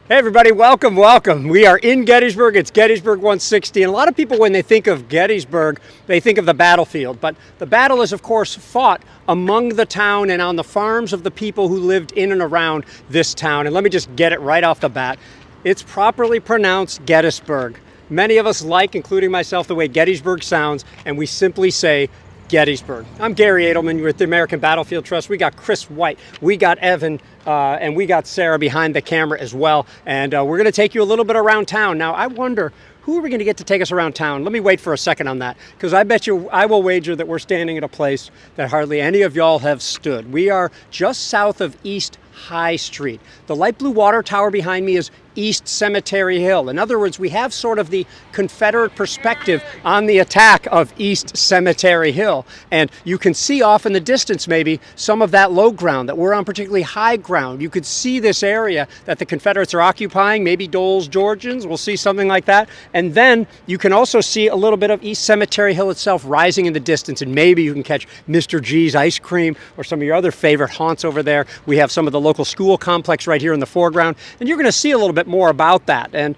Hey everybody, welcome, welcome. We are in Gettysburg. It's Gettysburg 160, and a lot of people, when they think of Gettysburg, they think of the battlefield. But the battle is, of course, fought among the town and on the farms of the people who lived in and around this town. And let me just get it right off the bat. It's properly pronounced Gettysburg. Many of us like, including myself, the way Gettysburg sounds, and we simply say Gettysburg. I'm Gary Edelman with the American Battlefield Trust. We got Chris White, we got Evan, and we got Sarah behind the camera as well. And we're going to take you a little bit around town. Now, I wonder, who are we going to get to take us around town? Let me wait for a second on that, because I bet you, I will wager that we're standing at a place that hardly any of y'all have stood. We are just south of East High Street. The light blue water tower behind me is East Cemetery Hill. In other words, we have sort of the Confederate perspective on the attack of East Cemetery Hill. And you can see off in the distance maybe some of that low ground, that we're on particularly high ground. You could see this area that the Confederates are occupying, maybe Dole's Georgians, we'll see something like that. And then you can also see a little bit of East Cemetery Hill itself rising in the distance, and maybe you can catch Mr. G's ice cream or some of your other favorite haunts over there. We have some of the local school complex right here in the foreground, and you're going to see a little bit more about that. And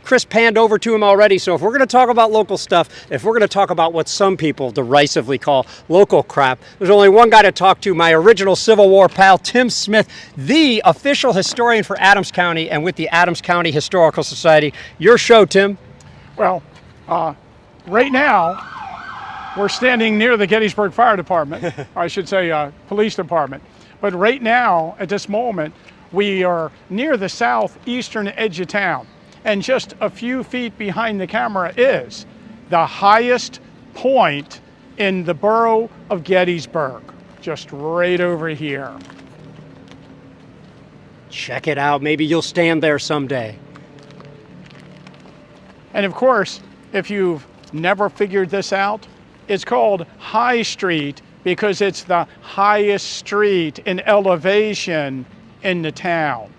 Chris panned over to him already, so if we're going to talk about local stuff, if we're going to talk about what some people derisively call local crap, there's only one guy to talk to, my original Civil War pal, Tim Smith, the official historian for Adams County and with the Adams County Historical Society. Your show, Tim. Well, right now, we're standing near the Gettysburg Fire Department, or I should say police department. But right now, at this moment, we are near the southeastern edge of town. And just a few feet behind the camera is the highest point in the borough of Gettysburg, just right over here. Check it out. Maybe you'll stand there someday. And of course, if you've never figured this out, it's called High Street because it's the highest street in elevation in the town.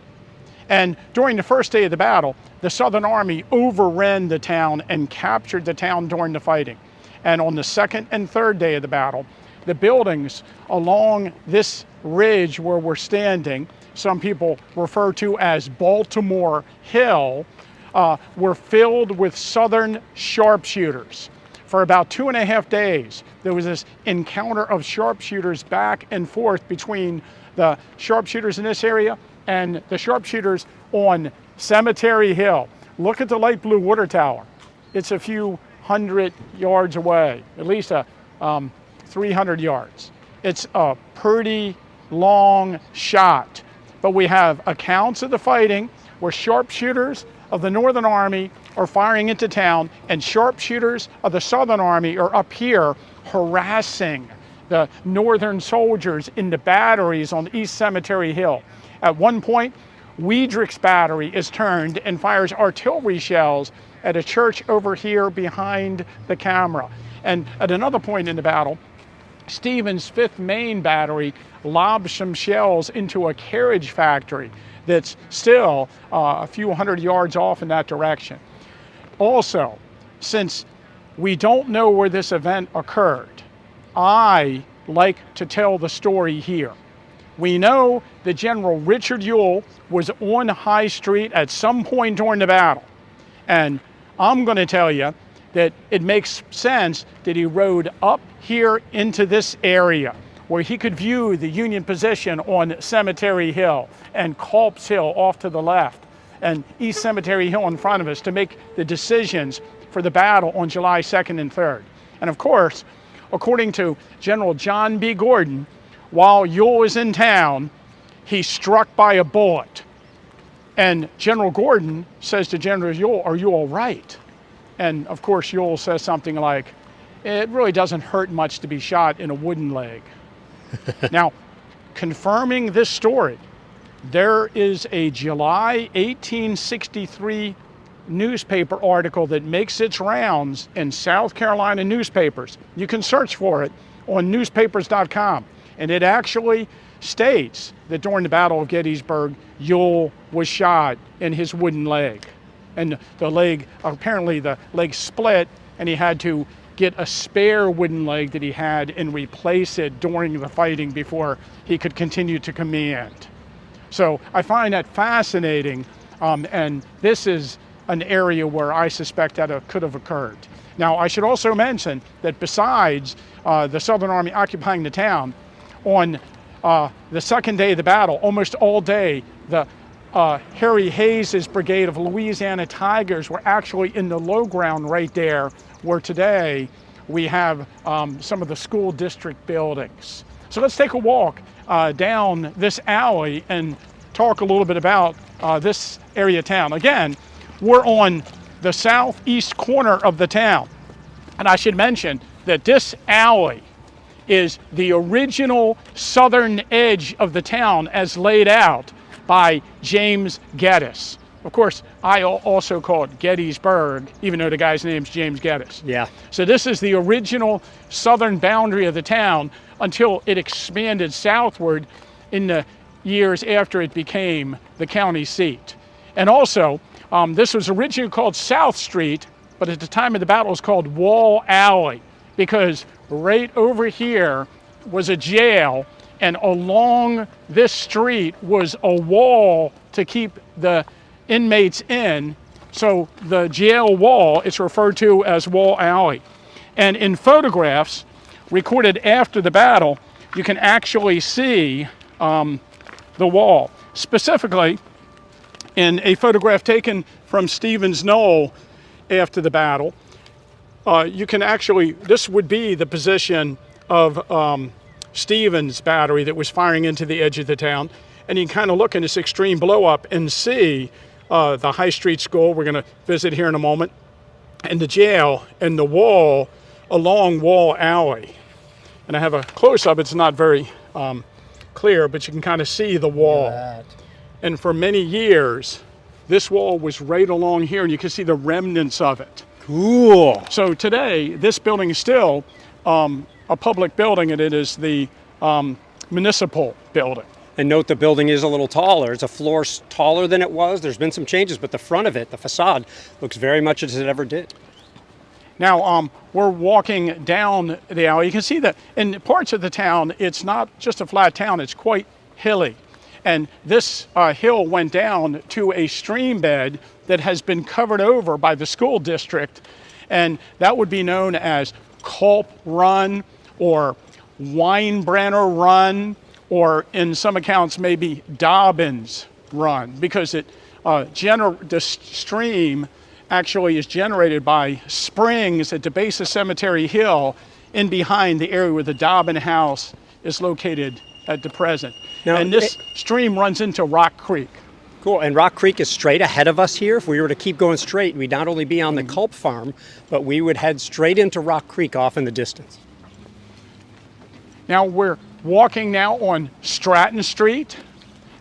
And during the first day of the battle, the Southern Army overran the town and captured the town during the fighting. And on the second and third day of the battle, the buildings along this ridge where we're standing, some people refer to as Baltimore Hill, were filled with Southern sharpshooters. For about 2.5 days, there was this encounter of sharpshooters back and forth between the sharpshooters in this area and the sharpshooters on Cemetery Hill. Look at the light blue water tower. It's a few hundred yards away, at least 300 yards. It's a pretty long shot, but we have accounts of the fighting where sharpshooters of the Northern Army are firing into town and sharpshooters of the Southern Army are up here harassing the Northern soldiers in the batteries on East Cemetery Hill. At one point, Weidrich's battery is turned and fires artillery shells at a church over here behind the camera. And at another point in the battle, Stevens' 5th Maine battery lobs some shells into a carriage factory that's still a few hundred yards off in that direction. Also, since we don't know where this event occurred, I like to tell the story here. We know that General Richard Ewell was on High Street at some point during the battle. And I'm going to tell you that it makes sense that he rode up here into this area where he could view the Union position on Cemetery Hill and Culp's Hill off to the left and East Cemetery Hill in front of us to make the decisions for the battle on July 2nd and 3rd. And of course, according to General John B. Gordon, while Ewell was in town, he's struck by a bullet. And General Gordon says to General Ewell, "Are you all right?" And of course, Ewell says something like, "It really doesn't hurt much to be shot in a wooden leg." Now, confirming this story, there is a July 1863 newspaper article that makes its rounds in South Carolina newspapers. You can search for it on newspapers.com. And it actually states that during the Battle of Gettysburg, Ewell was shot in his wooden leg. And the leg, apparently the leg split, and he had to get a spare wooden leg that he had and replace it during the fighting before he could continue to command. So I find that fascinating, and this is an area where I suspect that it could have occurred. Now, I should also mention that besides the Southern Army occupying the town, on the second day of the battle, almost all day, the Harry Hayes' brigade of Louisiana Tigers were actually in the low ground right there, where today we have some of the school district buildings. So let's take a walk down this alley and talk a little bit about this area of town. Again, we're on the southeast corner of the town. And I should mention that this alley is the original southern edge of the town as laid out by James Geddes. Of course, I also call it Gettysburg, even though the guy's name's James Geddes. Yeah. So this is the original southern boundary of the town until it expanded southward in the years after it became the county seat. And also, this was originally called South Street, but at the time of the battle it was called Wall Alley, because right over here was a jail, and along this street was a wall to keep the inmates in. So the jail wall is referred to as Wall Alley. And in photographs recorded after the battle, you can actually see the wall. Specifically, in a photograph taken from Stevens Knoll after the battle, you can actually, this would be the position of Stevens battery that was firing into the edge of the town. And you can kind of look in this extreme blow up and see the High Street School we're going to visit here in a moment, and the jail and the wall along Wall Alley. And I have a close-up. It's not very clear, but you can kind of see the wall. And for many years, this wall was right along here, and you can see the remnants of it. Cool. So today, this building is still a public building, and it is the municipal building. And note the building is a little taller. It's a floor taller than it was. There's been some changes, but the front of it, the facade, looks very much as it ever did. Now, we're walking down the alley. You can see that in parts of the town, it's not just a flat town, it's quite hilly. And this hill went down to a stream bed that has been covered over by the school district, and that would be known as Culp Run or Weinbrenner Run, or in some accounts maybe Dobbins Run, because the stream actually is generated by springs at the base of Cemetery Hill in behind the area where the Dobbin house is located at the present. Now, and this stream runs into Rock Creek. Cool, and Rock Creek is straight ahead of us here. If we were to keep going straight, we'd not only be on the Culp farm, but we would head straight into Rock Creek off in the distance. Now we're walking now on Stratton Street,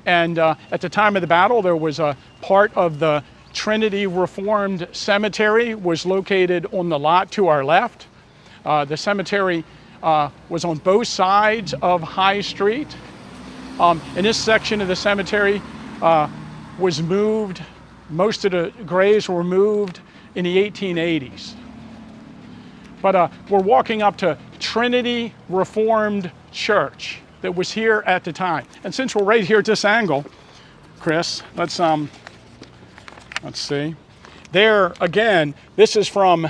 and at the time of the battle there was a part of the Trinity Reformed Cemetery was located on the lot to our left. The cemetery was on both sides of High Street. And this section of the cemetery was moved, most of the graves were moved in the 1880s. But we're walking up to Trinity Reformed Church that was here at the time. And since we're right here at this angle, Chris, let's see. There again, this is from,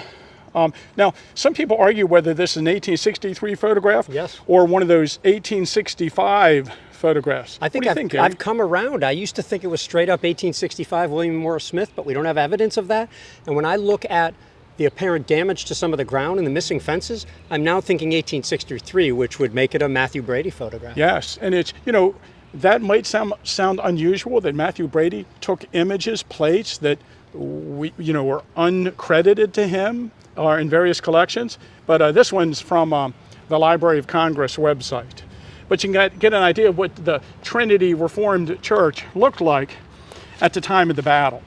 now some people argue whether this is an 1863 photograph, yes, or one of those 1865 photographs. I think I've come around. I used to think it was straight up 1865 William Morris Smith, but we don't have evidence of that. And when I look at the apparent damage to some of the ground and the missing fences, I'm now thinking 1863, which would make it a Matthew Brady photograph. Yes, and it's, that might sound unusual that Matthew Brady took images, plates that were uncredited to him or in various collections, but this one's from the Library of Congress website. But you can get an idea of what the Trinity Reformed Church looked like at the time of the battle.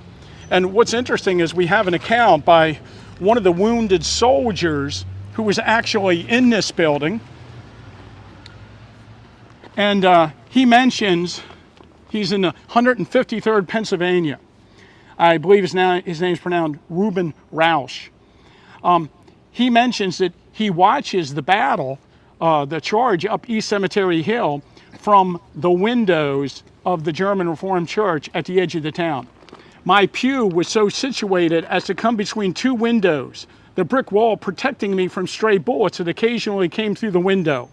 And what's interesting is we have an account by one of the wounded soldiers who was actually in this building. And he mentions he's in the 153rd Pennsylvania. I believe his name's pronounced Reuben Roush. He mentions that he watches the battle, the charge up East Cemetery Hill from the windows of the German Reformed Church at the edge of the town. My pew was so situated as to come between two windows, the brick wall protecting me from stray bullets that occasionally came through the window.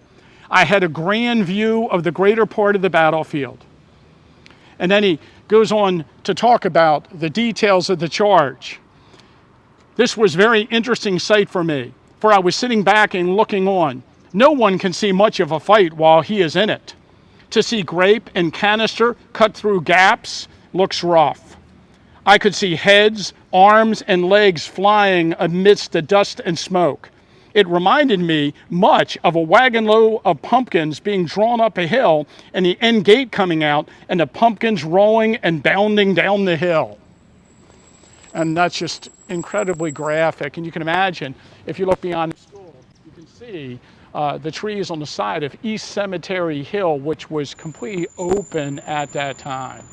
I had a grand view of the greater part of the battlefield. And then he goes on to talk about the details of the charge. This was a very interesting sight for me, for I was sitting back and looking on. No one can see much of a fight while he is in it. To see grape and canister cut through gaps looks rough. I could see heads, arms, and legs flying amidst the dust and smoke. It reminded me much of a wagon load of pumpkins being drawn up a hill and the end gate coming out and the pumpkins rolling and bounding down the hill. And that's just incredibly graphic. And you can imagine, if you look beyond the school, you can see the trees on the side of East Cemetery Hill, which was completely open at that time.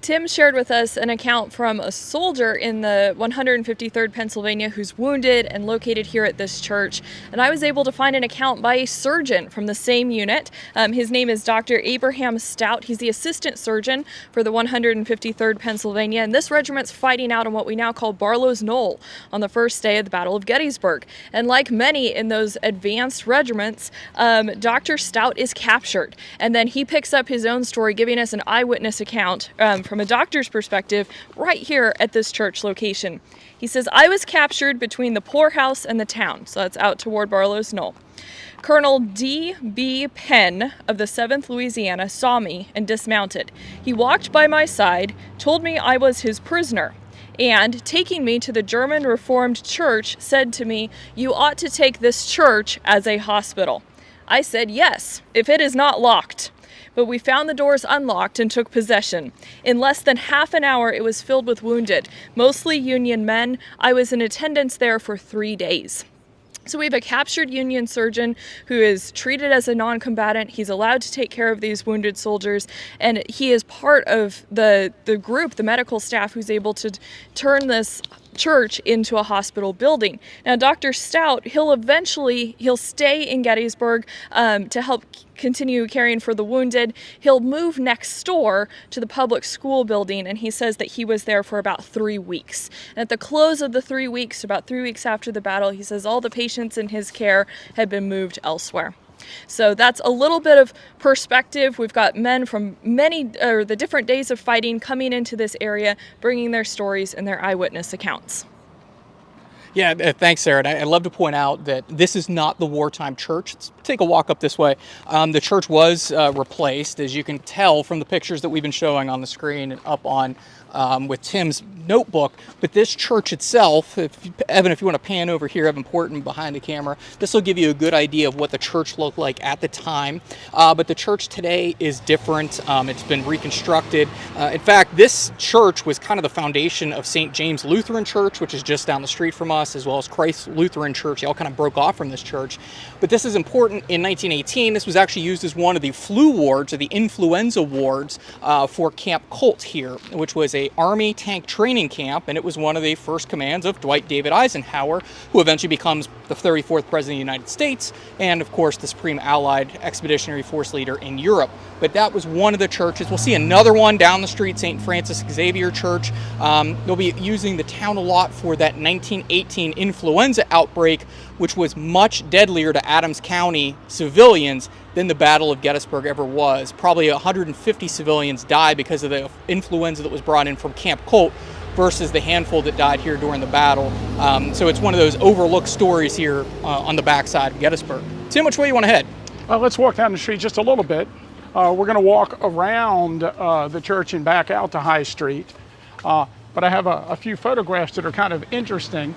Tim shared with us an account from a soldier in the 153rd Pennsylvania who's wounded and located here at this church. And I was able to find an account by a surgeon from the same unit. His name is Dr. Abraham Stout. He's the assistant surgeon for the 153rd Pennsylvania. And this regiment's fighting out on what we now call Barlow's Knoll on the first day of the Battle of Gettysburg. And like many in those advanced regiments, Dr. Stout is captured. And then he picks up his own story, giving us an eyewitness account from a doctor's perspective right here at this church location. He says, I was captured between the poorhouse and the town, so that's out toward Barlow's Knoll. Colonel D.B. Penn of the 7th Louisiana saw me and dismounted. He walked by my side, told me I was his prisoner, and taking me to the German Reformed Church, said to me, you ought to take this church as a hospital. I said, yes, if it is not locked. But we found the doors unlocked and took possession. In less than half an hour, it was filled with wounded, mostly Union men. I was in attendance there for 3 days. So we have a captured Union surgeon who is treated as a non-combatant. He's allowed to take care of these wounded soldiers, and he is part of the group, the medical staff, who's able to turn this church into a hospital building. Now, Dr. Stout, he'll stay in Gettysburg to help continue caring for the wounded. He'll move next door to the public school building, and he says that he was there for about 3 weeks. And at the close of the 3 weeks, about 3 weeks after the battle, he says all the patients in his care had been moved elsewhere. So that's a little bit of perspective. We've got men from the different days of fighting coming into this area, bringing their stories and their eyewitness accounts. Yeah, thanks, Sarah. And I'd love to point out that this is not the wartime church. Let's take a walk up this way. The church was replaced, as you can tell from the pictures that we've been showing on the screen and up on with Tim's notebook. But this church itself, Evan, if you want to pan over here, Evan Porton behind the camera, this will give you a good idea of what the church looked like at the time. But the church today is different. It's been reconstructed. In fact, this church was kind of the foundation of St. James Lutheran Church, which is just down the street from us, as well as Christ Lutheran Church. They all kind of broke off from this church. But this is important. In 1918, this was actually used as one of the flu wards, or the influenza wards, for Camp Colt here, which was a Army tank training camp, and it was one of the first commands of Dwight David Eisenhower, who eventually becomes the 34th President of the United States, and of course the Supreme Allied Expeditionary Force leader in Europe. But that was one of the churches. We'll see another one down the street, St. Francis Xavier Church. They'll be using the town a lot for that 1918 influenza outbreak, which was much deadlier to Adams County civilians than the Battle of Gettysburg ever was. Probably 150 civilians died because of the influenza that was brought in from Camp Colt versus the handful that died here during the battle. So it's one of those overlooked stories here on the backside of Gettysburg. Tim, which way you want to head? Let's walk down the street just a little bit. We're going to walk around the church and back out to High Street. But I have a few photographs that are kind of interesting.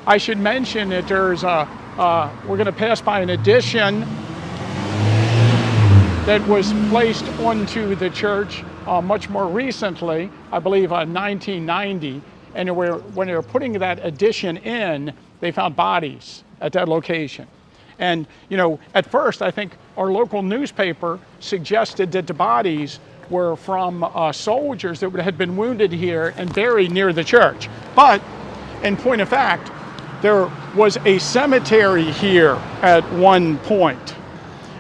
I should mention that there's we're going to pass by an addition that was placed onto the church much more recently, I believe 1990. And when they were putting that addition in, they found bodies at that location. And, you know, at first, I think our local newspaper suggested that the bodies were from soldiers that had been wounded here and buried near the church. But, in point of fact, there was a cemetery here at one point.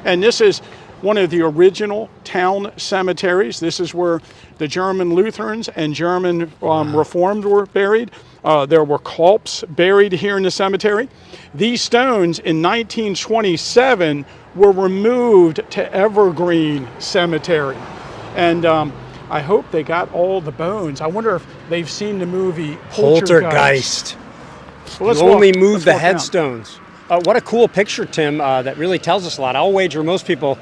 And this is one of the original town cemeteries. This is where the German Lutherans and German Reformed were buried. There were culps buried here in the cemetery. These stones in 1927 were removed to Evergreen Cemetery. And I hope they got all the bones. I wonder if they've seen the movie Poltergeist. Well, So you only move let's the walk down. headstones. What a cool picture, Tim, that really tells us a lot. I'll wager most people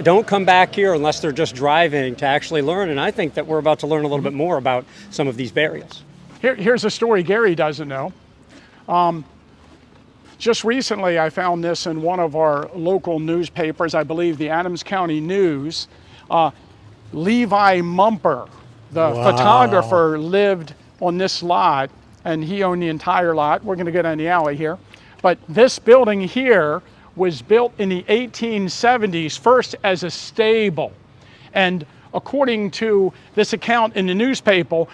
don't come back here unless they're just driving to actually learn, and I think that we're about to learn a little bit more about some of these burials. Here's a story Gary doesn't know. Just recently, I found this in one of our local newspapers, I believe the Adams County News. Levi Mumper, the photographer, lived on this lot, and he owned the entire lot. We're going to get on the alley here. But this building here was built in the 1870s, first as a stable. And according to this account in the newspaper,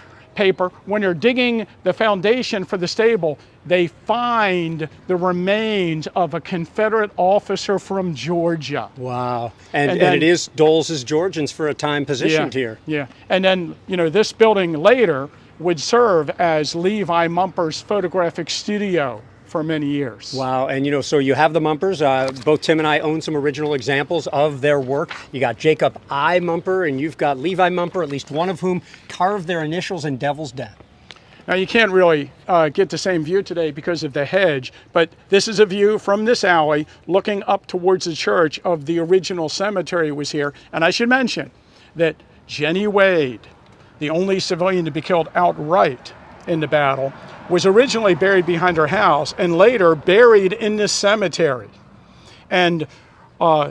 when they're digging the foundation for the stable, they find the remains of a Confederate officer from Georgia. Wow. And then- it is Doles' Georgians for a time positioned here. Yeah. And then, this building later would serve as Levi Mumper's photographic studio for many years. Wow, and so you have the Mumpers. Both Tim and I own some original examples of their work. You got Jacob I. Mumper, and you've got Levi Mumper, at least one of whom carved their initials in Devil's Den. Now you can't really get the same view today because of the hedge, but this is a view from this alley looking up towards the church of the original cemetery was here. And I should mention that Jenny Wade, the only civilian to be killed outright in the battle, was originally buried behind her house and later buried in this cemetery. And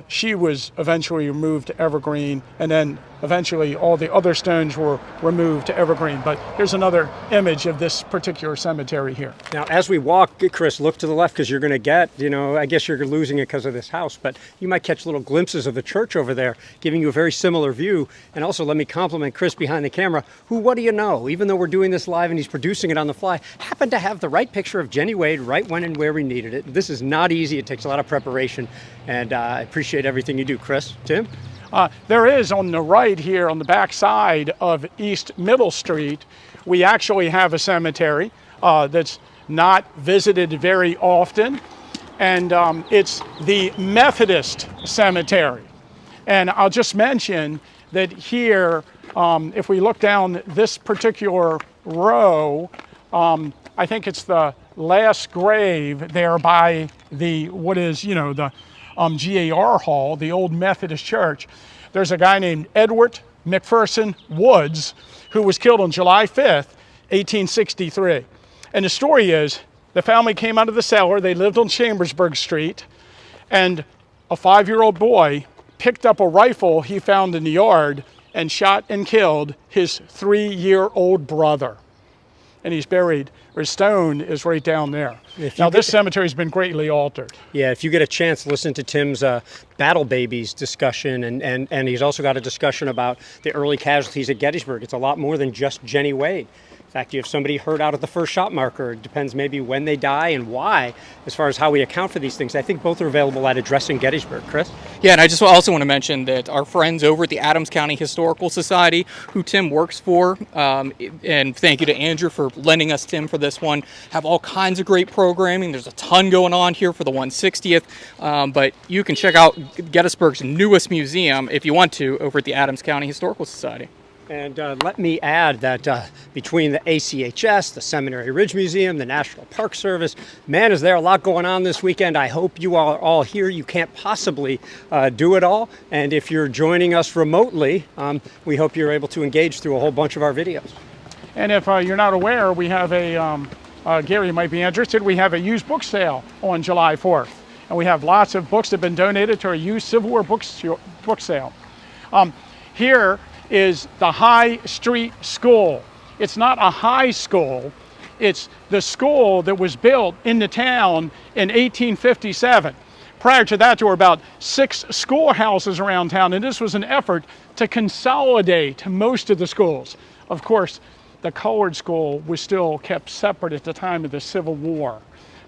she was eventually removed to Evergreen, and then eventually all the other stones were removed to Evergreen. But here's another image of this particular cemetery here. Now, as we walk, Chris, look to the left because you're going to get, I guess you're losing it because of this house, but you might catch little glimpses of the church over there, giving you a very similar view. And also, let me compliment Chris behind the camera, who, what do you know, even though we're doing this live and he's producing it on the fly, happened to have the right picture of Jenny Wade right when and where we needed it. This is not easy. It takes a lot of preparation, and I appreciate everything you do. Chris, Tim? There is on the right here, on the back side of East Middle Street, we actually have a cemetery that's not visited very often, and it's the Methodist Cemetery. And I'll just mention that here, if we look down this particular row, I think it's the last grave there by the, the GAR Hall, the old Methodist church. There's a guy named Edward McPherson Woods who was killed on July 5th, 1863. And the story is the family came out of the cellar. They lived on Chambersburg Street, and a 5-year-old boy picked up a rifle he found in the yard and shot and killed his 3-year-old brother. And he's buried, or his stone is right down there. Now, this cemetery has been greatly altered. Yeah, if you get a chance, listen to Tim's Battle Babies discussion, and he's also got a discussion about the early casualties at Gettysburg. It's a lot more than just Jenny Wade. In fact, you have somebody hurt out at the first shot marker. It depends maybe when they die and why, as far as how we account for these things. I think both are available at Addressing Gettysburg. Chris? Yeah, and I just also want to mention that our friends over at the Adams County Historical Society, who Tim works for, and thank you to Andrew for lending us Tim for this one, have all kinds of great programming. There's a ton going on here for the 160th, but you can check out Gettysburg's newest museum, if you want to, over at the Adams County Historical Society. And let me add that between the ACHS, the Seminary Ridge Museum, the National Park Service, man, is there a lot going on this weekend. I hope you are all here. You can't possibly do it all. And if you're joining us remotely, we hope you're able to engage through a whole bunch of our videos. And if you're not aware, we have Gary might be interested, we have a used book sale on July 4th. And we have lots of books that have been donated to our used Civil War book sale. Here is the High Street School. It's not a high school, it's the school that was built in the town in 1857. Prior to that, there were about 6 schoolhouses around town, and this was an effort to consolidate most of the schools. Of course, the colored school was still kept separate at the time of the Civil War.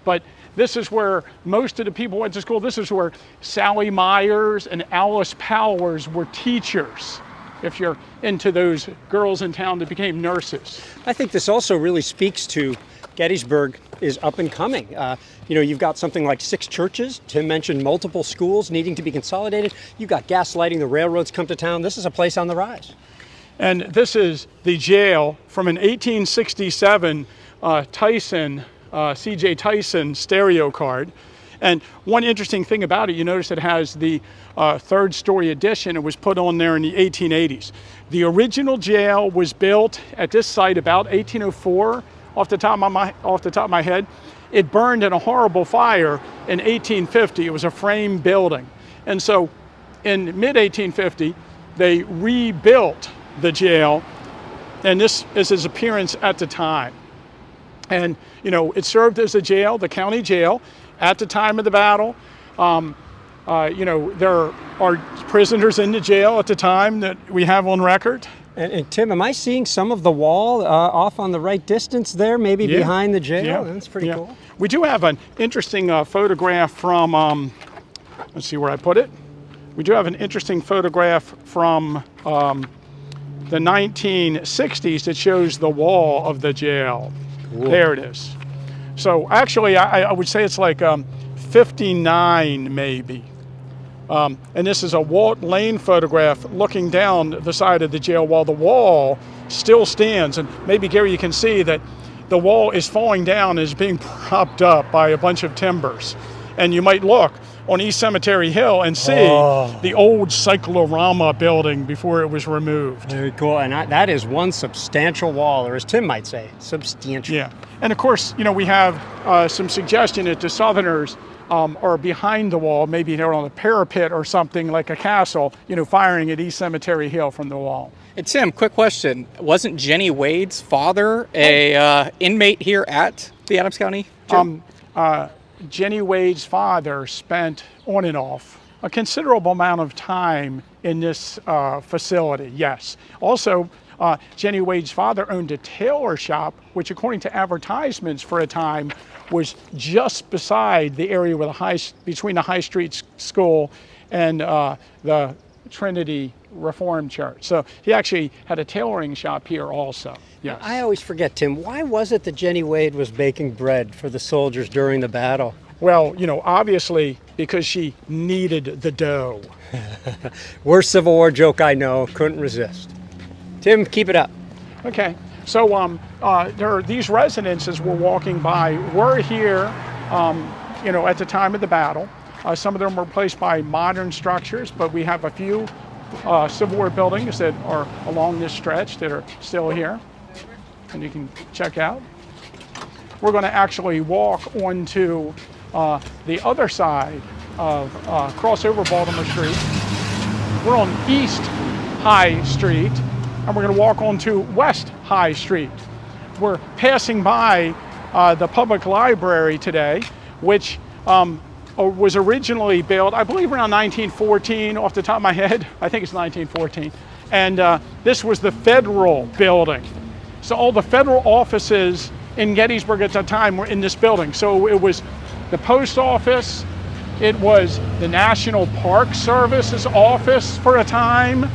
But this is where most of the people went to school. This is where Sally Myers and Alice Powers were teachers, if you're into those girls in town that became nurses. I think this also really speaks to Gettysburg is up and coming. You've got something like 6 churches. Tim mentioned multiple schools needing to be consolidated. You've got gas lighting, the railroads come to town. This is a place on the rise. And this is the jail from an 1867 C.J. Tyson stereo card. And one interesting thing about it, you notice it has the 3rd-story addition. It was put on there in the 1880s. The original jail was built at this site about 1804, off the top of my head. It burned in a horrible fire in 1850. It was a frame building. And so in mid-1850, they rebuilt the jail, and this is his appearance at the time. And, it served as a jail, the county jail, at the time of the battle. There are prisoners in the jail at the time that we have on record. And Tim, am I seeing some of the wall off on the right distance there, maybe behind the jail? Yeah. That's pretty cool. We do have an interesting photograph from, let's see where I put it. We do have an interesting photograph from the 1960s that shows the wall of the jail. Cool. There it is. So actually, I would say it's like 59 maybe. And this is a Walt Lane photograph looking down the side of the jail while the wall still stands. And maybe, Gary, you can see that the wall is falling down, is being propped up by a bunch of timbers. And you might look on East Cemetery Hill and see the old cyclorama building before it was removed. Very cool. And that is one substantial wall, or as Tim might say, substantial. Yeah. And of course, we have some suggestion that the Southerners are behind the wall. Maybe they're on a parapet or something like a castle, firing at East Cemetery Hill from the wall. Hey, Tim, quick question. Wasn't Jenny Wade's father a inmate here at the Adams County Jail? Jenny Wade's father spent on and off a considerable amount of time in this facility, yes. Also, Jenny Wade's father owned a tailor shop, which according to advertisements for a time was just beside the area where between the High Street School and the Trinity Reformed Church. So he actually had a tailoring shop here also. Yes. I always forget, Tim, why was it that Jenny Wade was baking bread for the soldiers during the battle? Well, obviously because she needed the dough. Worst Civil War joke I know, couldn't resist. Tim, keep it up. Okay, so there are these residences we're walking by were here, at the time of the battle. Some of them were replaced by modern structures, but we have a few Civil War buildings that are along this stretch that are still here, and you can check out. We're going to actually walk onto the other side of cross over Baltimore Street. We're on East High Street, and we're going to walk onto West High Street. We're passing by the public library today, which was originally built, I believe, around 1914, off the top of my head. I think it's 1914. And this was the federal building. So all the federal offices in Gettysburg at that time were in this building. So it was the post office, it was the National Park Service's office for a time.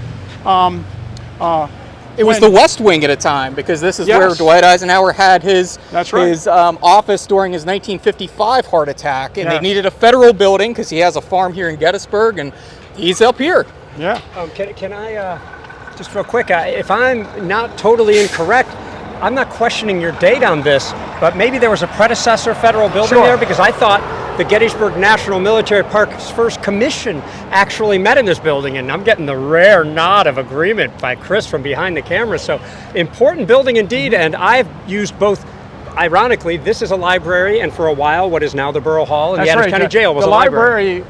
It was the West Wing at a time, because this is where Yes. Dwight Eisenhower had his That's right. office during his 1955 heart attack, and they Yes. needed a federal building because he has a farm here in Gettysburg, and he's up here. Yeah. Can I, just real quick, if I'm not totally incorrect, I'm not questioning your date on this, but maybe there was a predecessor federal building Sure. there, because I thought the Gettysburg National Military Park's first commission actually met in this building, and I'm getting the rare nod of agreement by Chris from behind the camera. So important building indeed, and I've used both. Ironically, this is a library, and for a while, what is now the Borough Hall and the That's Adams right. County Jail was the a library.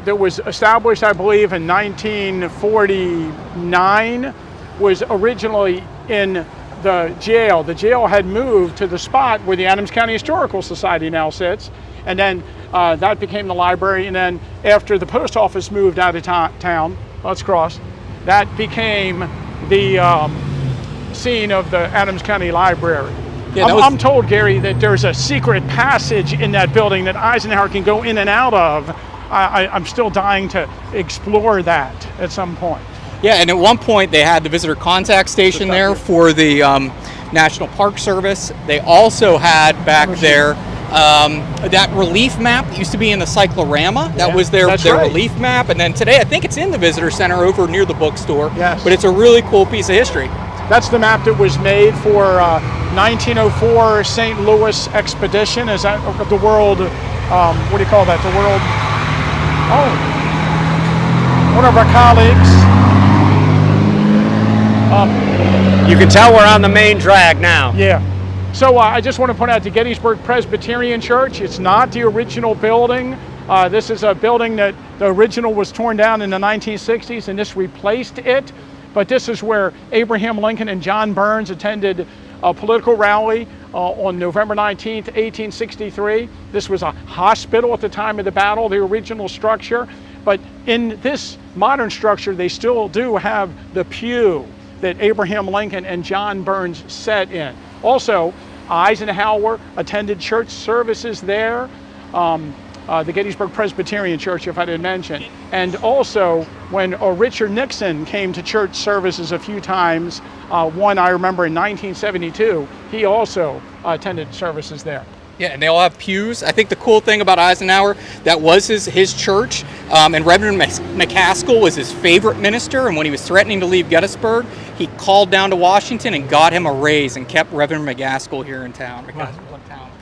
that was established, I believe, in 1949 was originally in the jail. The jail had moved to the spot where the Adams County Historical Society now sits, and then that became the library. And then after the post office moved out of town, let's cross, that became the scene of the Adams County Library. Yeah, that was, I'm told, Gary, that there's a secret passage in that building that Eisenhower can go in and out of. I'm still dying to explore that at some point. yeah, and at one point they had the visitor contact station there for the National Park Service. They also had back there that relief map that used to be in the cyclorama. That was their right. relief map. And then today, I think it's in the visitor center over near the bookstore. Yes. But it's a really cool piece of history. That's the map that was made for 1904 St. Louis expedition. Is that the world, what do you call that? The world, one of our colleagues. You can tell we're on the main drag now. Yeah. So I just want to point out the Gettysburg Presbyterian Church. It's not the original building. This is a building that the original was torn down in the 1960s and this replaced it. But this is where Abraham Lincoln and John Burns attended a political rally on November 19th, 1863. This was a hospital at the time of the battle, the original structure. But in this modern structure, they still do have the pew that Abraham Lincoln and John Burns sat in. Also, Eisenhower attended church services there, the Gettysburg Presbyterian Church, if I didn't mention. And also, when Richard Nixon came to church services a few times, one I remember in 1972, he also attended services there. Yeah, and they all have pews. I think the cool thing about Eisenhower, that was his church, and Reverend McCaskill was his favorite minister, and when he was threatening to leave Gettysburg, he called down to Washington and got him a raise and kept Reverend McCaskill here in town.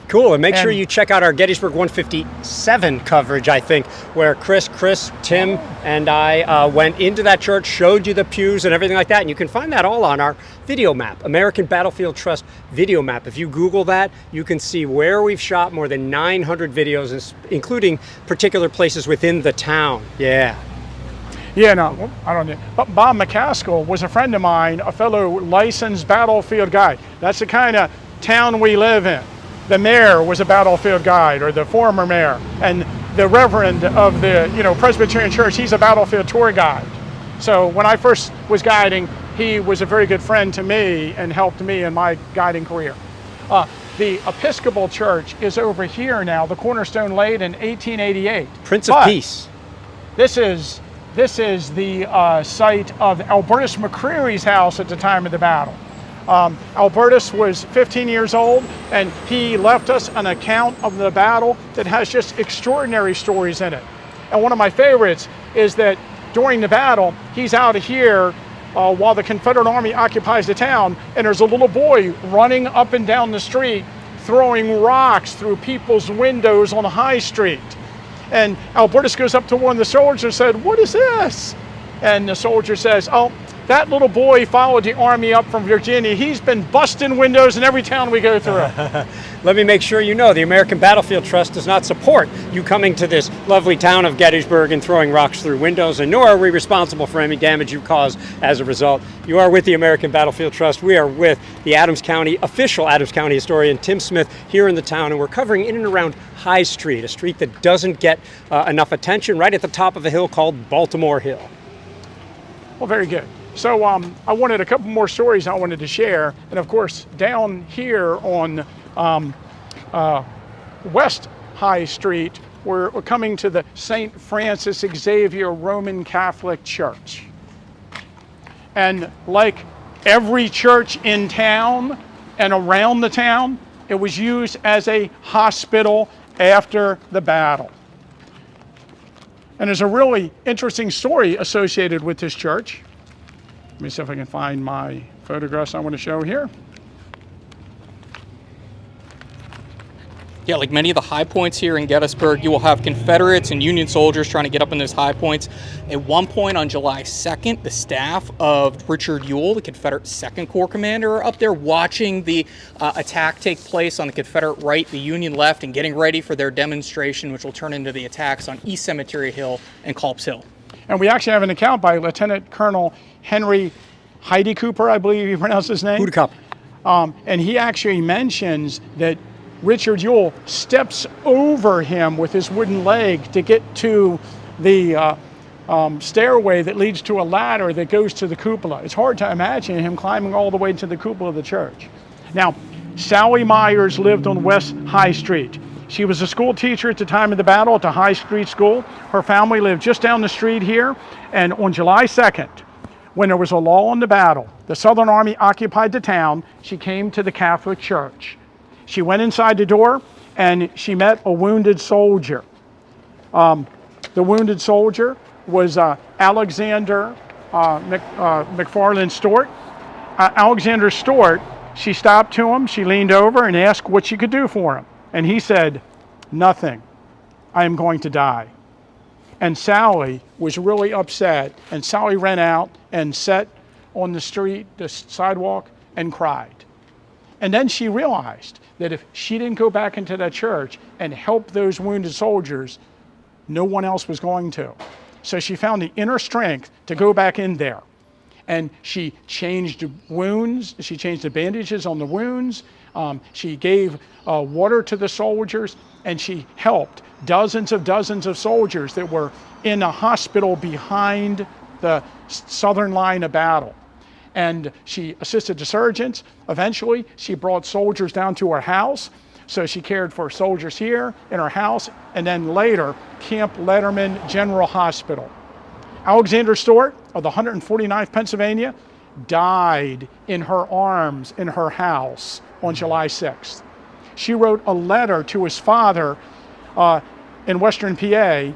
Cool, and make sure you check out our Gettysburg 157 coverage, I think, where Chris, Tim, and I went into that church, showed you the pews and everything like that, and you can find that all on our video map, American Battlefield Trust video map. If you Google that, you can see where we've shot more than 900 videos, including particular places within the town. Yeah. Yeah, no, I don't know. But Bob McCaskill was a friend of mine, a fellow licensed battlefield guide. That's the kind of town we live in. The mayor was a battlefield guide, or the former mayor, and the reverend of the Presbyterian Church, he's a battlefield tour guide. So when I first was guiding, he was a very good friend to me and helped me in my guiding career. The Episcopal Church is over here now, the cornerstone laid in 1888. Prince of Peace. This is the site of Albertus McCreary's house at the time of the battle. Albertus was 15 years old, and he left us an account of the battle that has just extraordinary stories in it. And one of my favorites is that during the battle, he's out here while the Confederate Army occupies the town, and there's a little boy running up and down the street, throwing rocks through people's windows on High Street. And Albertus goes up to one of the soldiers and said, "What is this?" And the soldier says, "Oh, that little boy followed the army up from Virginia. He's been busting windows in every town we go through." Let me make sure you know the American Battlefield Trust does not support you coming to this lovely town of Gettysburg and throwing rocks through windows, and nor are we responsible for any damage you cause as a result. You are with the American Battlefield Trust. We are with the official Adams County historian Tim Smith here in the town, and we're covering in and around High Street, a street that doesn't get enough attention, right at the top of a hill called Baltimore Hill. Well, very good. So I wanted a couple more stories I wanted to share. And of course, down here on West High Street, we're coming to the St. Francis Xavier Roman Catholic Church. And like every church in town and around the town, it was used as a hospital after the battle. And there's a really interesting story associated with this church. Let me see if I can find my photographs I want to show here. Yeah, like many of the high points here in Gettysburg, you will have Confederates and Union soldiers trying to get up in those high points. At one point on July 2nd, the staff of Richard Ewell, the Confederate 2nd Corps commander, are up there watching the attack take place on the Confederate right, the Union left, and getting ready for their demonstration, which will turn into the attacks on East Cemetery Hill and Culp's Hill. And we actually have an account by Lieutenant Colonel Henry Heidi Cooper, I believe you pronounce his name. And he actually mentions that Richard Ewell steps over him with his wooden leg to get to the stairway that leads to a ladder that goes to the cupola. It's hard to imagine him climbing all the way to the cupola of the church. Now, Sally Myers lived on West High Street. She was a school teacher at the time of the battle at the High Street School. Her family lived just down the street here. And on July 2nd, when there was a lull in the battle, the Southern Army occupied the town, she came to the Catholic Church. She went inside the door and she met a wounded soldier. The wounded soldier was Alexander McFarland Stewart. Alexander Stewart, she stopped to him, she leaned over and asked what she could do for him. And he said, "Nothing, I am going to die." And Sally was really upset, and Sally ran out and sat on the street, the sidewalk, and cried. And then she realized that if she didn't go back into that church and help those wounded soldiers, no one else was going to. So she found the inner strength to go back in there. And she changed wounds, she changed the bandages on the wounds, she gave water to the soldiers, and she helped dozens of soldiers that were in a hospital behind the southern line of battle. And she assisted the surgeons. Eventually, she brought soldiers down to her house. So she cared for soldiers here in her house, and then later, Camp Letterman General Hospital. Alexander Stewart of the 149th Pennsylvania died in her arms in her house on July 6th. She wrote a letter to his father in Western PA,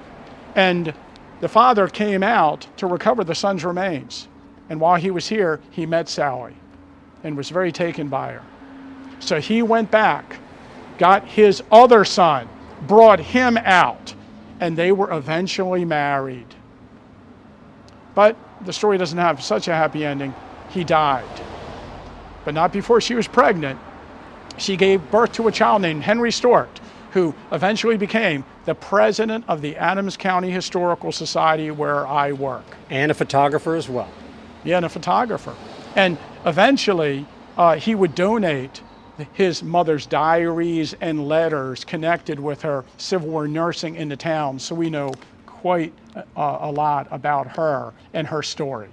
and the father came out to recover the son's remains. And while he was here, he met Sally and was very taken by her. So he went back, got his other son, brought him out, and they were eventually married. But the story doesn't have such a happy ending. He died. But not before she was pregnant. She gave birth to a child named Henry Stewart, who eventually became the president of the Adams County Historical Society, where I work. And a photographer as well. Yeah, and a photographer. And eventually, he would donate his mother's diaries and letters connected with her Civil War nursing in the town, so we know quite a lot about her and her story.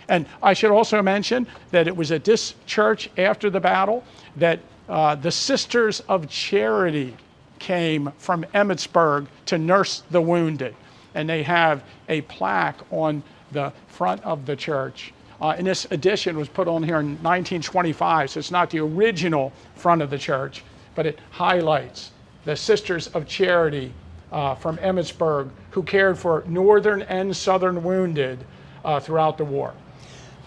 And I should also mention that it was at this church after the battle that the Sisters of Charity came from Emmitsburg to nurse the wounded. And they have a plaque on the front of the church. And this addition was put on here in 1925, so it's not the original front of the church, but it highlights the Sisters of Charity from Emmitsburg who cared for northern and southern wounded throughout the war.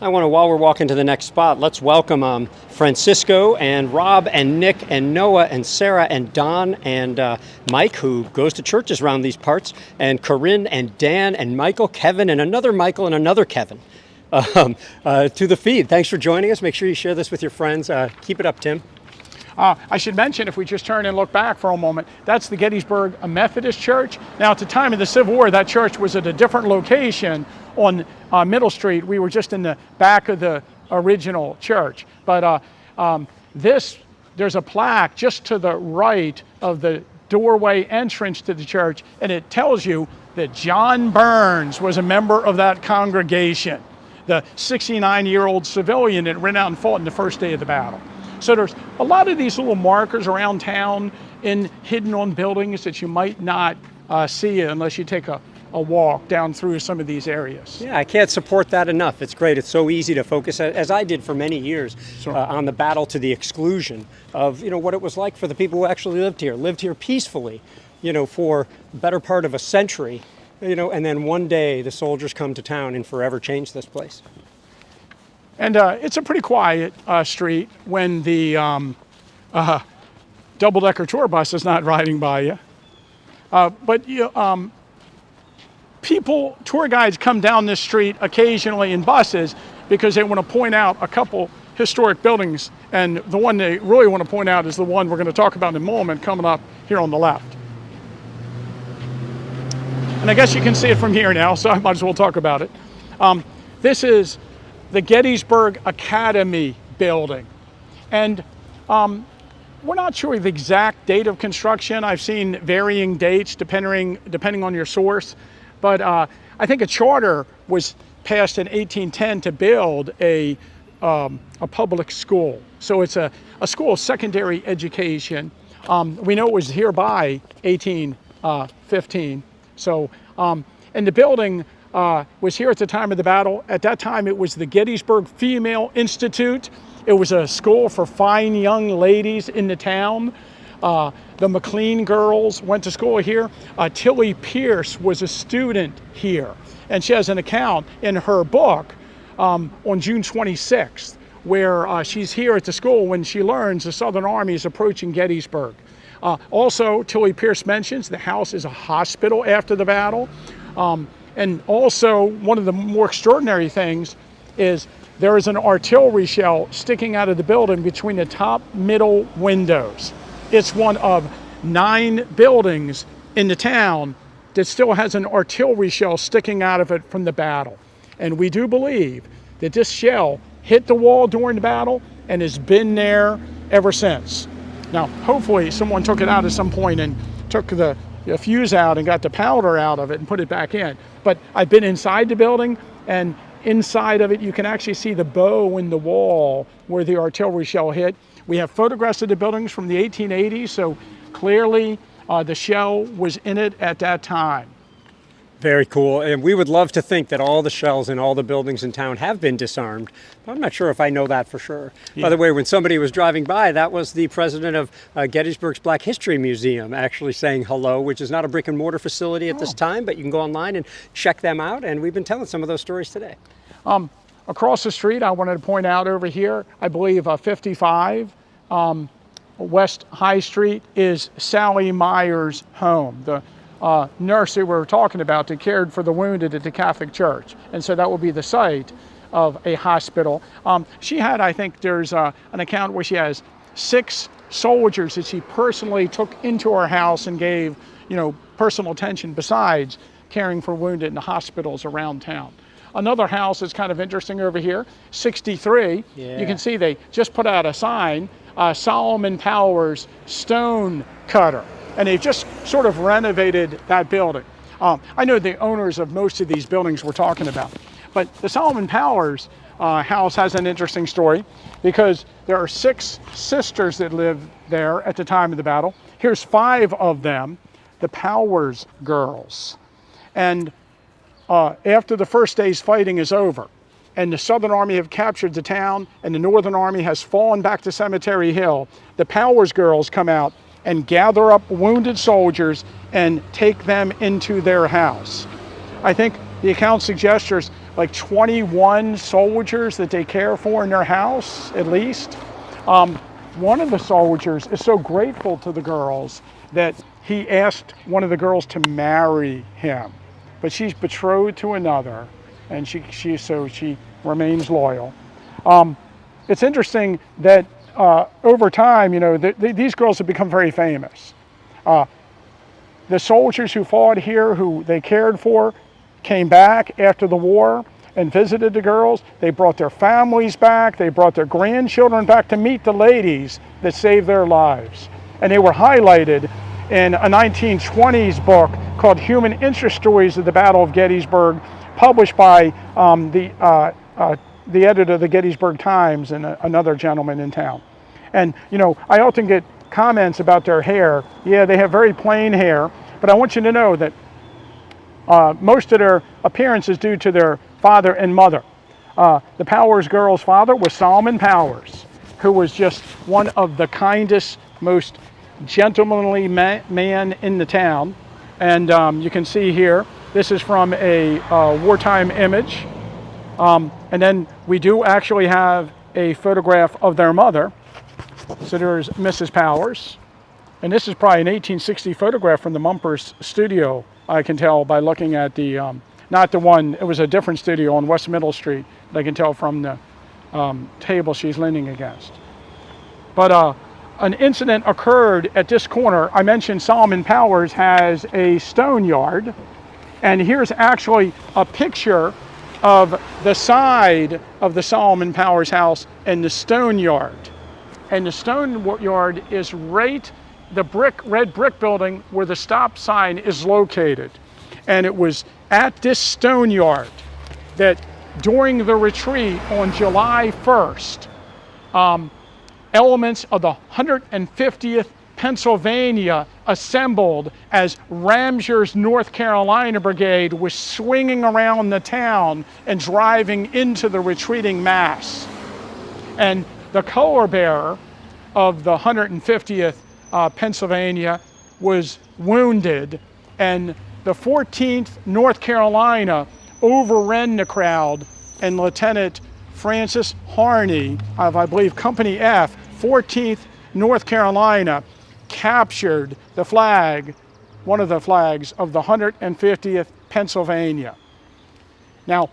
I want to, while we're walking to the next spot, let's welcome Francisco and Rob and Nick and Noah and Sarah and Don and Mike, who goes to churches around these parts, and Corinne and Dan and Michael, Kevin and another Michael and another Kevin to the feed. Thanks for joining us. Make sure you share this with your friends. Keep it up, Tim. I should mention, if we just turn and look back for a moment, that's the Gettysburg Methodist Church. Now, at the time of the Civil War, that church was at a different location on Middle Street. We were just in the back of the original church. But there's a plaque just to the right of the doorway entrance to the church, and it tells you that John Burns was a member of that congregation, the 69-year-old civilian that ran out and fought in the first day of the battle. So there's a lot of these little markers around town hidden on buildings that you might not see unless you take a walk down through some of these areas. Yeah, I can't support that enough. It's great. It's so easy to focus, as I did for many years, Sure. On the battle to the exclusion of what it was like for the people who actually lived here peacefully, for the better part of a century, and then one day the soldiers come to town and forever change this place. And it's a pretty quiet street when the double-decker tour bus is not riding by you. But tour guides come down this street occasionally in buses because they want to point out a couple historic buildings. And the one they really want to point out is the one we're going to talk about in a moment, coming up here on the left. And I guess you can see it from here now, so I might as well talk about it. This is the Gettysburg Academy building. And we're not sure of the exact date of construction. I've seen varying dates depending on your source. But I think a charter was passed in 1810 to build a public school. So it's a school of secondary education. We know it was here by 1815. So, and the building was here at the time of the battle. At that time, it was the Gettysburg Female Institute. It was a school for fine young ladies in the town. The McLean girls went to school here. Tilly Pierce was a student here. And she has an account in her book on June 26th, where she's here at the school when she learns the Southern Army is approaching Gettysburg. Also, Tilly Pierce mentions the house is a hospital after the battle. And also, one of the more extraordinary things is there is an artillery shell sticking out of the building between the top middle windows. It's one of 9 buildings in the town that still has an artillery shell sticking out of it from the battle. And we do believe that this shell hit the wall during the battle and has been there ever since. Now, hopefully someone took it out at some point and took the fuse out and got the powder out of it and put it back in. But I've been inside the building, and inside of it you can actually see the bow in the wall where the artillery shell hit. We have photographs of the buildings from the 1880s, so clearly the shell was in it at that time. Very cool. And we would love to think that all the shells in all the buildings in town have been disarmed, but I'm not sure if I know that for sure. Yeah. By the way, when somebody was driving by, that was the president of Gettysburg's Black History Museum actually saying hello, which is not a brick and mortar facility at this time, but you can go online and check them out. And we've been telling some of those stories today. Across the street, I wanted to point out over here, I believe 55 West High Street is Sally Meyer's home, the nurse that we were talking about that cared for the wounded at the Catholic Church. And so that will be the site of a hospital. She had, I think there's an account where she has 6 soldiers that she personally took into her house and gave, personal attention besides caring for wounded in the hospitals around town. Another house that's kind of interesting over here, 63. Yeah. You can see they just put out a sign, Solomon Powers Stone Cutter. And they've just sort of renovated that building. I know the owners of most of these buildings we're talking about, but the Solomon Powers house has an interesting story because there are 6 sisters that lived there at the time of the battle. Here's 5 of them, the Powers girls. And after the first day's fighting is over, and the Southern Army have captured the town, and the Northern Army has fallen back to Cemetery Hill, the Powers girls come out and gather up wounded soldiers and take them into their house. I think the account suggests there's like 21 soldiers that they care for in their house, at least. One of the soldiers is so grateful to the girls that he asked one of the girls to marry him. But she's betrothed to another, and she remains loyal. It's interesting that over time, these girls have become very famous. The soldiers who fought here, who they cared for, came back after the war and visited the girls. They brought their families back. They brought their grandchildren back to meet the ladies that saved their lives. And they were highlighted in a 1920s book called Human Interest Stories of the Battle of Gettysburg, published by the editor of the Gettysburg Times and another gentleman in town. And I often get comments about their hair. Yeah, they have very plain hair, but I want you to know that most of their appearance is due to their father and mother. The Powers girls' father was Solomon Powers, who was just one of the kindest, most gentlemanly man in the town. And you can see here, this is from a wartime image. And then we do actually have a photograph of their mother. So there's Mrs. Powers. And this is probably an 1860 photograph from the Mumpers studio, I can tell by looking at the, not the one, it was a different studio on West Middle Street, I can tell from the table she's leaning against. But an incident occurred at this corner. I mentioned Solomon Powers has a stone yard. And here's actually a picture of the side of the Solomon Powers house and the stone yard. And the stone yard is right, the red brick building where the stop sign is located. And it was at this stone yard that during the retreat on July 1st, elements of the 150th Pennsylvania assembled as Ramsier's North Carolina Brigade was swinging around the town and driving into the retreating mass. And the color bearer of the 150th Pennsylvania was wounded, and the 14th North Carolina overran the crowd, and Lieutenant Francis Harney of, I believe, Company F, 14th North Carolina, captured the flag, one of the flags of the 150th Pennsylvania. Now,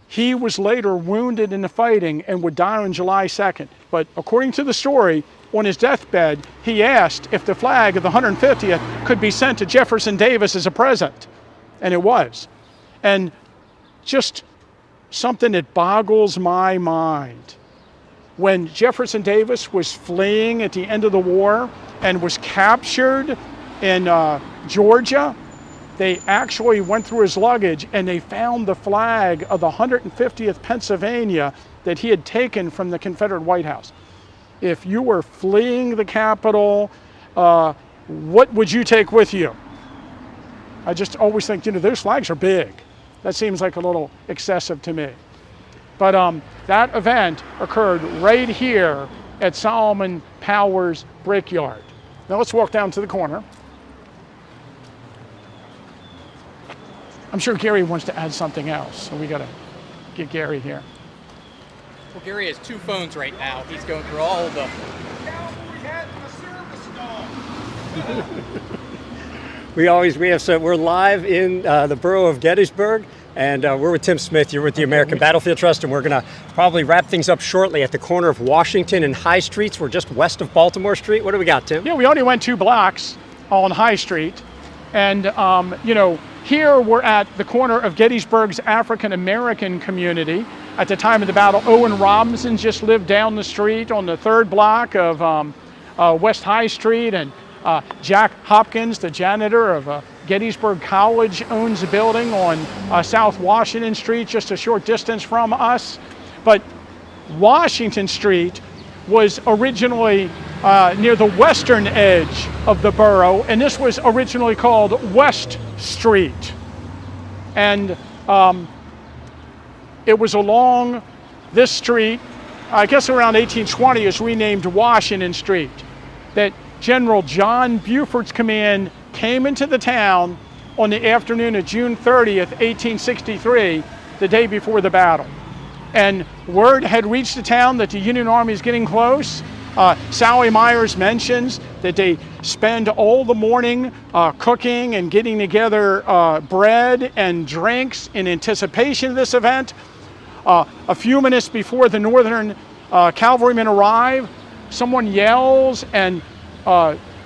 he was later wounded in the fighting and would die on July 2nd. But according to the story, on his deathbed, he asked if the flag of the 150th could be sent to Jefferson Davis as a present. And it was. And just something that boggles my mind. When Jefferson Davis was fleeing at the end of the war and was captured in Georgia, they actually went through his luggage and they found the flag of the 150th Pennsylvania that he had taken from the Confederate White House. If you were fleeing the Capitol, what would you take with you? I just always think, those flags are big. That seems like a little excessive to me. But that event occurred right here at Solomon Powers Brickyard. Now let's walk down to the corner. I'm sure Gary wants to add something else, so we got to get Gary here. Well, Gary has two phones right now. He's going through all the... We're live in the borough of Gettysburg, and we're with Tim Smith. You're with the American Battlefield Trust, and we're going to probably wrap things up shortly at the corner of Washington and High Streets. We're just west of Baltimore Street. What do we got, Tim? Yeah, we only went 2 blocks on High Street, and here we're at the corner of Gettysburg's African American community. At the time of the battle, Owen Robinson just lived down the street on the 3rd block of West High Street, and Jack Hopkins, the janitor of Gettysburg College, owns a building on South Washington Street, just a short distance from us. But Washington Street was originally near the western edge of the borough, and this was originally called West Street. And it was along this street, I guess around 1820, is renamed Washington Street, that General John Buford's command came into the town on the afternoon of June 30th, 1863, the day before the battle. And word had reached the town that the Union Army is getting close. Sally Myers mentions that they spend all the morning cooking and getting together bread and drinks in anticipation of this event. A few minutes before the Northern cavalrymen arrive, someone yells, and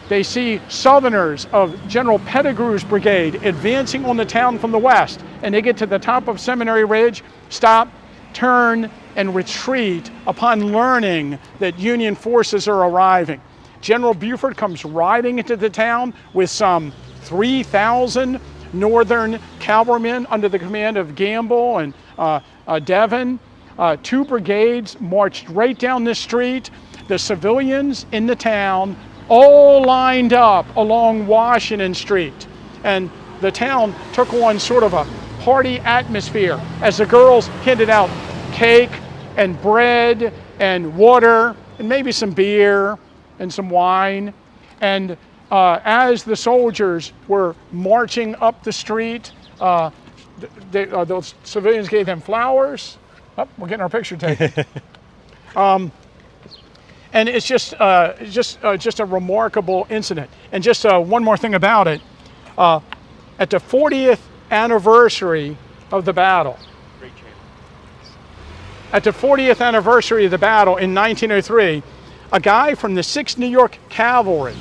they see Southerners of General Pettigrew's brigade advancing on the town from the west. And they get to the top of Seminary Ridge, stop, turn, and retreat upon learning that Union forces are arriving. General Buford comes riding into the town with some 3,000 Northern cavalrymen under the command of Gamble and Devon. 2 brigades marched right down the street. The civilians in the town all lined up along Washington Street. And the town took on sort of a party atmosphere as the girls handed out cake and bread and water and maybe some beer and some wine. And as the soldiers were marching up the street, those civilians gave them flowers. Oh, we're getting our picture taken. And it's just a remarkable incident. And just one more thing about it. At the 40th anniversary of the battle, at the 40th anniversary of the battle in 1903, a guy from the 6th New York Cavalry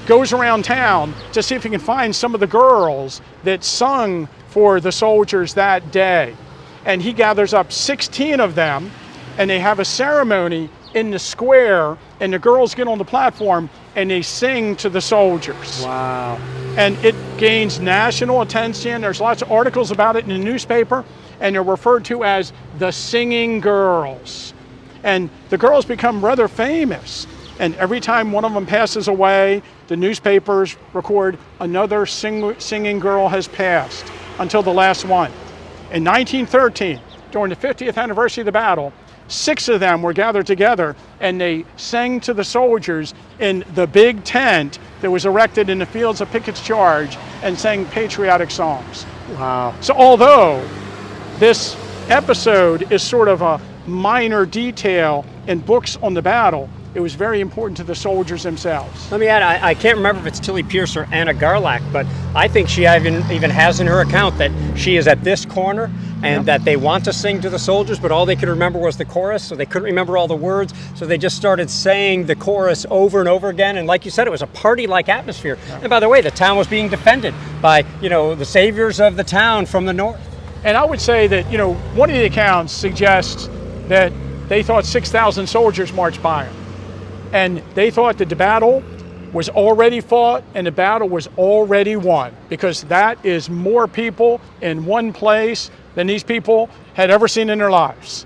goes around town to see if he can find some of the girls that sung for the soldiers that day. And he gathers up 16 of them, and they have a ceremony in the square, and the girls get on the platform and they sing to the soldiers. Wow. And it gains national attention. There's lots of articles about it in the newspaper, and they're referred to as the Singing Girls. And the girls become rather famous. And every time one of them passes away, the newspapers record another singing girl has passed until the last one. In 1913, during the 50th anniversary of the battle, 6 of them were gathered together and they sang to the soldiers in the big tent that was erected in the fields of Pickett's Charge and sang patriotic songs. Wow. So although this episode is sort of a minor detail in books on the battle, it was very important to the soldiers themselves. Let me add, I can't remember if it's Tilly Pierce or Anna Garlack, but I think she even has in her account that she is at this corner and that they want to sing to the soldiers, but all they could remember was the chorus, so they couldn't remember all the words, so they just started saying the chorus over and over again, and like you said, it was a party-like atmosphere. And by the way, the town was being defended by, the saviors of the town from the north. And I would say that, one of the accounts suggests that they thought 6,000 soldiers marched by them. And they thought that the battle was already fought and the battle was already won, because that is more people in one place than these people had ever seen in their lives.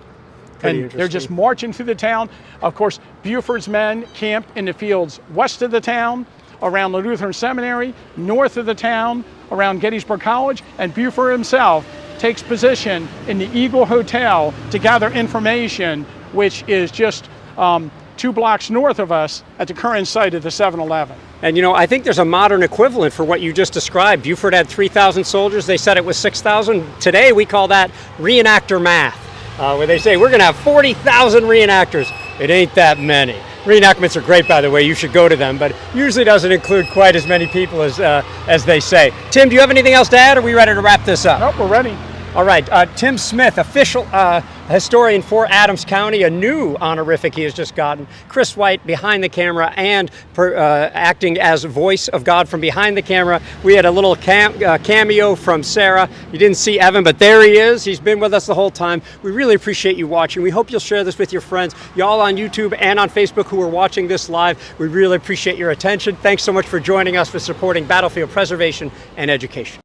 And they're just marching through the town. Of course, Buford's men camped in the fields west of the town, around the Lutheran Seminary, north of the town, around Gettysburg College, and Buford himself takes position in the Eagle Hotel to gather information, which is just 2 blocks north of us at the current site of the 7-Eleven. And I think there's a modern equivalent for what you just described. Buford had 3,000 soldiers. They said it was 6,000. Today we call that reenactor math, where they say we're going to have 40,000 reenactors. It ain't that many. Reenactments are great, by the way. You should go to them, but usually doesn't include quite as many people as they say. Tim, do you have anything else to add, or are we ready to wrap this up? Nope, we're ready. All right, Tim Smith, official historian for Adams County, a new honorific he has just gotten. Chris White behind the camera and acting as voice of God from behind the camera. We had a little cameo from Sarah. You didn't see Evan, but there he is. He's been with us the whole time. We really appreciate you watching. We hope you'll share this with your friends, y'all on YouTube and on Facebook who are watching this live. We really appreciate your attention. Thanks so much for joining us for supporting battlefield preservation and education.